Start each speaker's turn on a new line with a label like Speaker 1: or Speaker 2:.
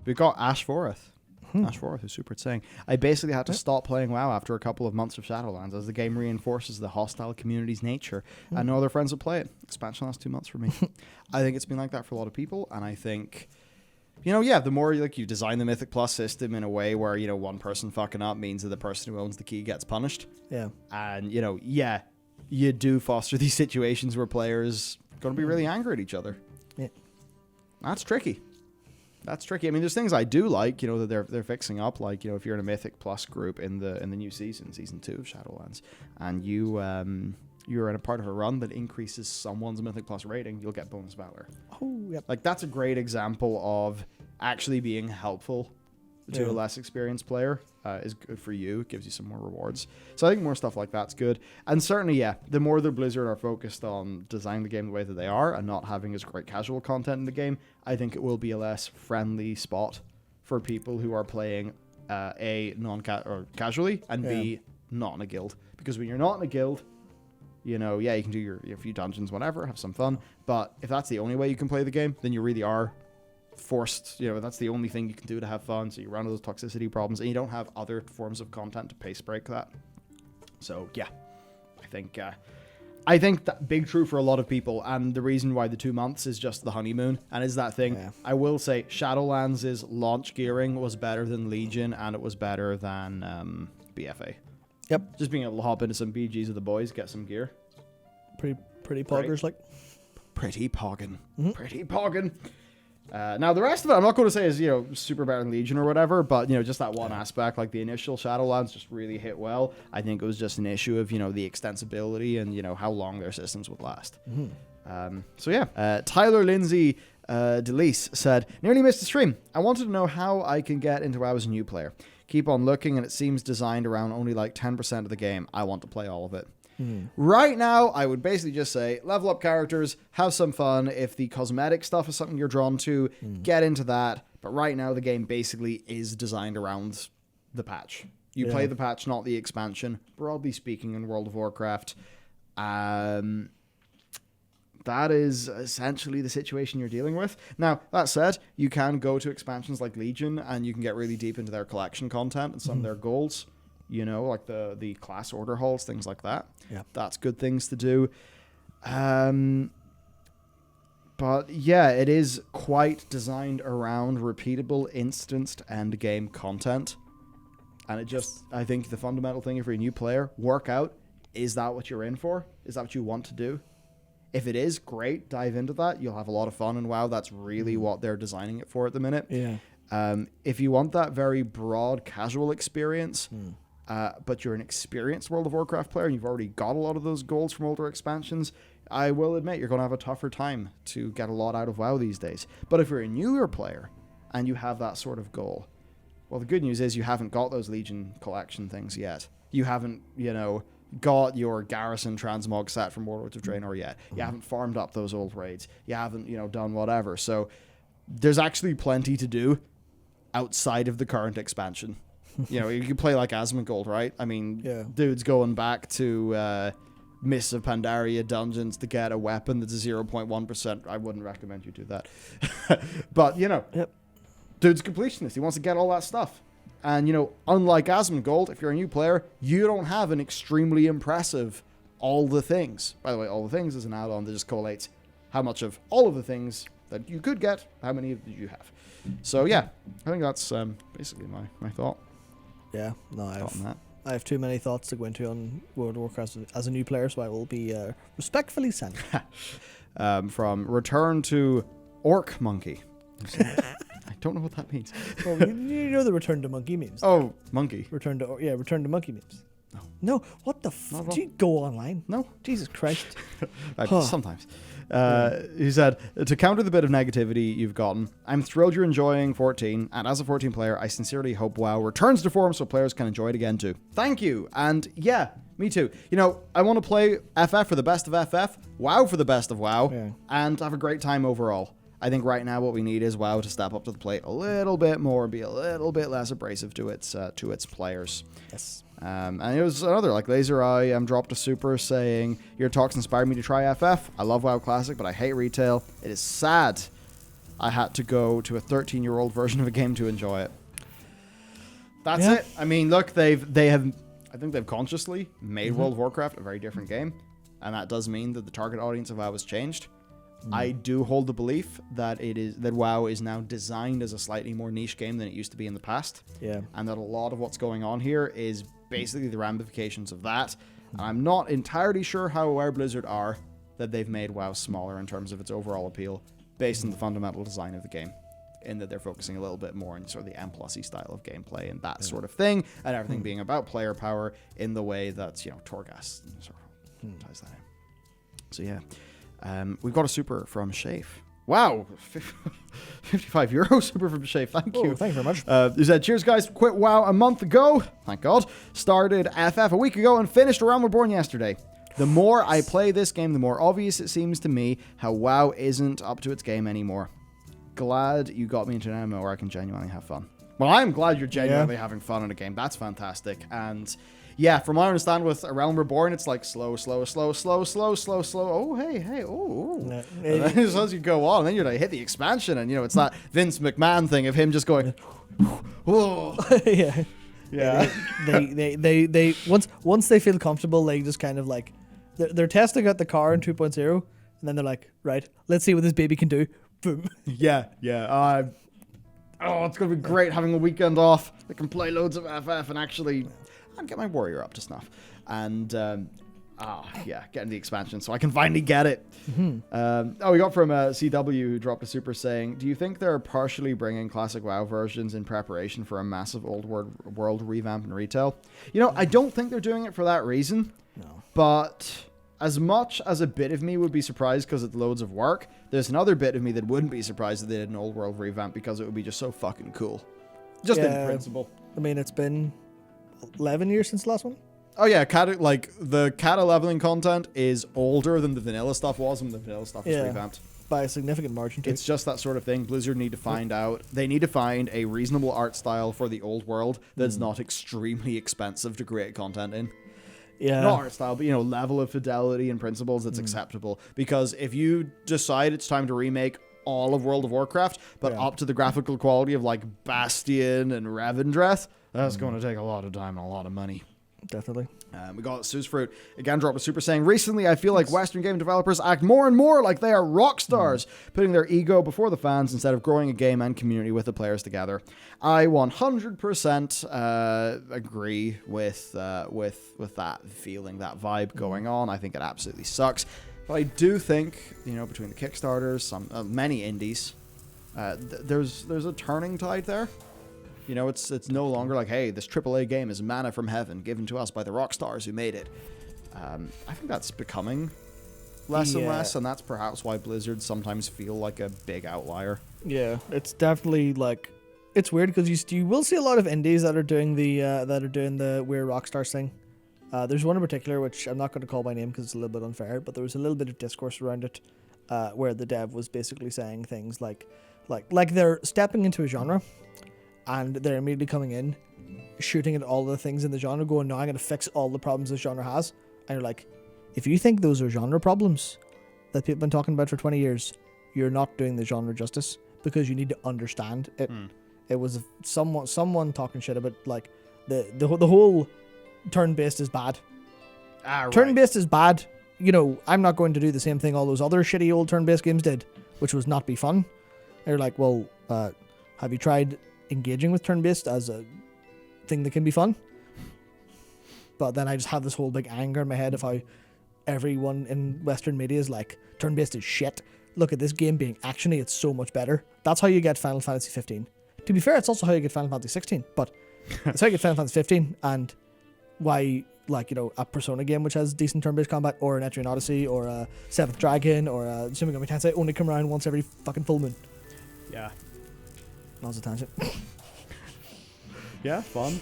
Speaker 1: We got Ash Forth. Ash Forth, who's super saying, I basically had to stop playing WoW after a couple of months of Shadowlands as the game reinforces the hostile community's nature and no other friends would play it. Expansion last 2 months for me. I think it's been like that for a lot of people, and I think, the more you design the Mythic Plus system in a way where, one person fucking up means that the person who owns the key gets punished.
Speaker 2: Yeah.
Speaker 1: And, you do foster these situations where players are going to be really angry at each other.
Speaker 2: Yeah.
Speaker 1: That's tricky. I mean, there's things I do like, that they're fixing up. Like, if you're in a Mythic Plus group in the new season 2 of Shadowlands, and you're in a part of a run that increases someone's Mythic Plus rating, you'll get bonus valor.
Speaker 2: Oh, yep.
Speaker 1: Like, that's a great example of actually being helpful to a less experienced player. Is good for you. It gives you some more rewards. So I think more stuff like that's good. And certainly, the more the Blizzard are focused on designing the game the way that they are and not having as great casual content in the game, I think it will be a less friendly spot for people who are playing A, casually, and B, not in a guild. Because when you're not in a guild, you can do your few dungeons, whatever, have some fun. But if that's the only way you can play the game, then you really are forced, that's the only thing you can do to have fun. So you run into those toxicity problems and you don't have other forms of content to pace break that. So I think that big true for a lot of people, and the reason why the 2 months is just the honeymoon and is that thing. I will say Shadowlands' launch gearing was better than Legion, and it was better than BFA.
Speaker 2: Yep.
Speaker 1: Just being able to hop into some BGs with the boys, get some gear.
Speaker 2: Pretty poggers, like.
Speaker 1: Pretty poggin. Pretty poggin. Now, the rest of it, I'm not going to say is, super better than Legion or whatever, but, just that one aspect, like the initial Shadowlands just really hit well. I think it was just an issue of, the extensibility and, how long their systems would last. Tyler Lindsay DeLise said, nearly missed the stream. I wanted to know how I can get into WoW as a new player. Keep on looking, and it seems designed around only like 10% of the game. I want to play all of it. Right now, I would basically just say, level up characters, have some fun. If the cosmetic stuff is something you're drawn to, get into that. But right now, the game basically is designed around the patch. You play the patch, not the expansion. Broadly speaking, in World of Warcraft, that is essentially the situation you're dealing with. Now, that said, you can go to expansions like Legion, and you can get really deep into their collection content and some of their goals. Like the class order halls, things like that.
Speaker 2: Yeah.
Speaker 1: That's good things to do. But yeah, it is quite designed around repeatable, instanced end game content. And I think the fundamental thing if you're a new player, work out, is that what you're in for? Is that what you want to do? If it is, great, dive into that. You'll have a lot of fun, and WoW, that's really what they're designing it for at the minute.
Speaker 2: Yeah.
Speaker 1: If you want that very broad, casual experience, but you're an experienced World of Warcraft player and you've already got a lot of those goals from older expansions, I will admit you're going to have a tougher time to get a lot out of WoW these days. But if you're a newer player and you have that sort of goal, well, the good news is you haven't got those Legion collection things yet. You haven't, got your Garrison transmog set from Warlords of Draenor yet. You haven't farmed up those old raids. You haven't, done whatever. So there's actually plenty to do outside of the current expansion. You can play like Asmongold, right? I mean, dude's going back to Mists of Pandaria dungeons to get a weapon that's a 0.1%. I wouldn't recommend you do that. But, dude's completionist. He wants to get all that stuff. And, unlike Asmongold, if you're a new player, you don't have an extremely impressive all the things. By the way, all the things is an add-on that just collates how much of all of the things that you could get, how many did you have. So, I think that's basically my thought.
Speaker 2: Yeah, no, I have too many thoughts to go into on World of Warcraft as a new player, so I will be respectfully sent.
Speaker 1: From Return to Orc Monkey. I don't know what that means.
Speaker 2: Well, you know the Return to Monkey memes.
Speaker 1: Oh, Monkey.
Speaker 2: Return to Monkey memes. No, what the fuck? Do you go online?
Speaker 1: No.
Speaker 2: Jesus Christ.
Speaker 1: Sometimes. He said, to counter the bit of negativity you've gotten, I'm thrilled you're enjoying 14, and as a 14 player, I sincerely hope WoW returns to form so players can enjoy it again too. Thank you, and yeah, me too. I want to play FF for the best of FF, WoW for the best of WoW, and have a great time overall. I think right now what we need is WoW to step up to the plate a little bit more, be a little bit less abrasive to its players.
Speaker 2: Yes.
Speaker 1: And it was another, like Laser Eye dropped a super saying, your talks inspired me to try FF. I love WoW Classic, but I hate retail. It is sad I had to go to a 13-year-old version of a game to enjoy it. That's it. I mean, look, I think they've consciously made World of Warcraft a very different game, and that does mean that the target audience of WoW has changed. I do hold the belief that WoW is now designed as a slightly more niche game than it used to be in the past.
Speaker 2: Yeah.
Speaker 1: And that a lot of what's going on here is basically the ramifications of that. And I'm not entirely sure how aware Blizzard are that they've made WoW smaller in terms of its overall appeal based on the fundamental design of the game, in that they're focusing a little bit more on sort of the M+E style of gameplay and that sort of thing, and everything being about player power in the way that, Torghast sort of ties that in. So yeah, we've got a super from Shafe. Wow, 55 euro super from Shafe. Thank you.
Speaker 2: Thank you very much.
Speaker 1: He said, cheers guys, quit WoW a month ago. Thank God. Started FF a week ago and finished A Realm Reborn yesterday. The more I play this game, the more obvious it seems to me how WoW isn't up to its game anymore. Glad you got me into an MMO where I can genuinely have fun. Well, I'm glad you're genuinely having fun in a game. That's fantastic. And yeah, from what I understand with A Realm Reborn, it's like slow. Oh, hey, oh.
Speaker 2: No,
Speaker 1: And then as you go on, then you're like, hit the expansion, and it's that Vince McMahon thing of him just going, whoa.
Speaker 2: Yeah.
Speaker 1: Yeah.
Speaker 2: They once they feel comfortable, they just kind of like they're testing out the car in 2.0, and then they're like, right, let's see what this baby can do. Boom.
Speaker 1: Yeah. It's gonna be great having a weekend off. I can play loads of FF and actually get my warrior up to snuff. And getting the expansion so I can finally get it. We got from CW who dropped a super saying, do you think they're partially bringing classic WoW versions in preparation for a massive old world revamp in retail? I don't think they're doing it for that reason.
Speaker 2: No.
Speaker 1: But as much as a bit of me would be surprised because it's loads of work, there's another bit of me that wouldn't be surprised if they did an old world revamp because it would be just so fucking cool. Just in principle.
Speaker 2: I mean, it's been 11 years since the last one.
Speaker 1: Oh yeah, the kata leveling content is older than the vanilla stuff was when the vanilla stuff was revamped.
Speaker 2: By a significant margin too.
Speaker 1: It's just that sort of thing. Blizzard need to find out. They need to find a reasonable art style for the old world that's not extremely expensive to create content in.
Speaker 2: Yeah.
Speaker 1: Not art style, but level of fidelity and principles that's acceptable. Because if you decide it's time to remake all of World of Warcraft, but up to the graphical quality of like Bastion and Revendreth, that's going to take a lot of time and a lot of money.
Speaker 2: Definitely.
Speaker 1: We got Sue's Fruit again dropped a super saying, recently I feel like Western game developers act more and more like they are rock stars, putting their ego before the fans instead of growing a game and community with the players together. I 100% agree with that feeling, that vibe going on. I think it absolutely sucks. But I do think, between the Kickstarters, many indies, there's a turning tide there. It's no longer like, hey, this AAA game is manna from heaven given to us by the rock stars who made it. I think that's becoming less and less, and that's perhaps why Blizzard sometimes feel like a big outlier.
Speaker 2: Yeah, it's definitely like, it's weird because you will see a lot of indies that are doing the we're rock stars thing. There's one in particular which I'm not going to call by name because it's a little bit unfair, but there was a little bit of discourse around it, where the dev was basically saying things like they're stepping into a genre. And they're immediately coming in, shooting at all the things in the genre, going, no, I'm going to fix all the problems this genre has. And you're like, if you think those are genre problems that people have been talking about for 20 years, you're not doing the genre justice, because you need to understand it. It was someone talking shit about like the whole turn-based is bad.
Speaker 1: Right.
Speaker 2: Turn-based is bad. I'm not going to do the same thing all those other shitty old turn-based games did, which was not be fun. And you're like, well, have you tried engaging with turn-based as a thing that can be fun? But then I just have this whole big anger in my head of how everyone in Western media is like, turn-based is shit. Look at this game being actiony, it's so much better. That's how you get Final Fantasy 15. To be fair, it's also how you get Final Fantasy 16, but it's how you get Final Fantasy 15, and why, a Persona game which has decent turn-based combat, or an Etrian Odyssey, or a Seventh Dragon, or a Shin Megami Tensei only come around once every fucking full moon.
Speaker 1: Yeah.
Speaker 2: That was a tangent.
Speaker 1: Yeah, fun.